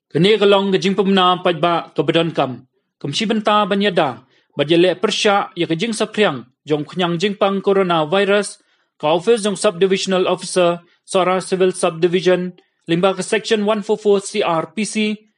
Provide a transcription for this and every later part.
Kini kalong kejing pemna pajba kebedan kam. Kemsi benta banyada. Bajele persya ya kejing sapriang. Jong kenyang jingpang coronavirus. Ka office jong subdivisional officer. Sora civil subdivision. Limba ke section 144 CRPC.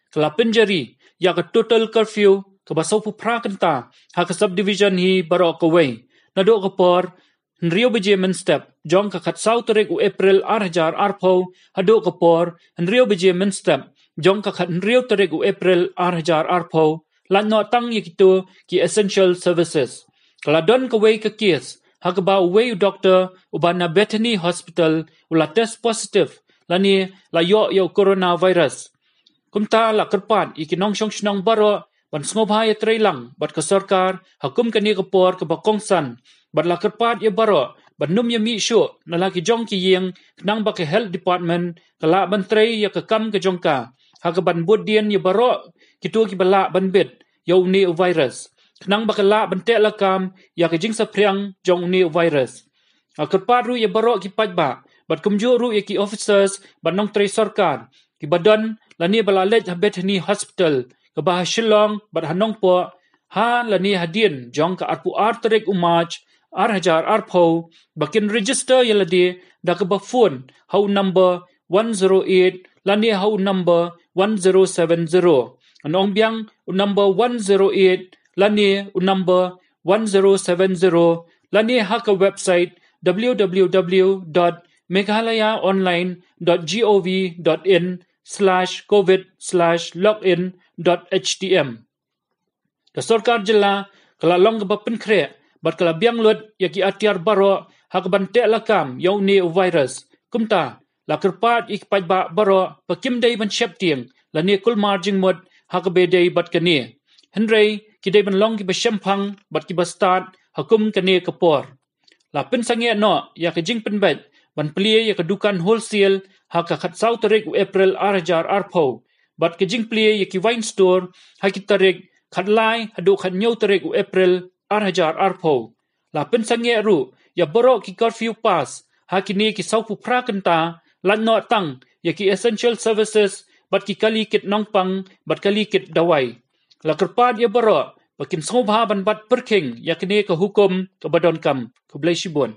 Kela penjari. Ya ke total curfew. Kebasau pupra kenta. Ha ke subdivision hi barok kawai. Nadok kepor. Henrio beje menstep. Jong kakat sau terik u April arhajar arpau. Hadok kepor. Henrio beje menstep. Jong kakat henrio terik u April arhajar arpau. Lan no tang yikitu ki essential services. Kaladon kawai ke kies. Hakaba uwei u doktor. Ubana Bethany Hospital. Ula test positif. Lani layo yo coronavirus. Kumta la kerpat ikinong syong syong baro. Ban sngobhaya trailang. Bat ke sarkar. Hakum kani kepor ke bakongsan. Bat la kerpat ya baro. Ban num ya mi syuk. Nalaki jong ki yeng. Kenang baki health department. Kala ban tray ya kekam ke jongka. Hakaban budien ya baro. Kitu ki balak ban bit. Ya uni virus. Kenang baki la ban tek lakam. Ya ke jing sapriang jong uni virus. Kerpat ru ya baro ki pajba. Bat kumjuk ru ya ki officers. Bat nong tray sarkar. Ki badan. Lani balalej habet ni hospital. Kebah Shillong. Bat hanong po. Ha lani hadien. Jong ke arpu arterik umaj. Arhajar arpau. Bakin register ya ladi. Da ke phone. Hau number 108. Lani hau number 1070. Anong biang number 108. Lani number 1070. Lani ha ke website www.meghalaya.online.gov.in/covid/login.htm. Kesorkar jela kelalong kebapen krek. Bat kala biang lut yaki atiar baro hakaban tek lakam yaw ni virus. Kumta la kerpat ikpaj ba baro pakim day ban syap tiang la ni kul marjing mod hakabe day bat kani. Henry kidai ban long ki basyempang bat ki bastart hakum kani kepor. La pen sange no ya ke jing pen bet ban plie ya kedukan wholesale haka khat sau tarik u April arhajar arpau. Bat ke jing plie ya ki wine store haki tarik khat lai hadu khat nyau tarik u April arhajar arpau. La pen sange ru ya borok ki curfew pass hakini ki saupu prakenta lan no tang ya ki essential services bat ki kali kit nongpang bat kali kit dawai. La kerpat ya borok bakin sngobha ban bat perking yakni ke hukum ke badon kam ke Blai Shibun.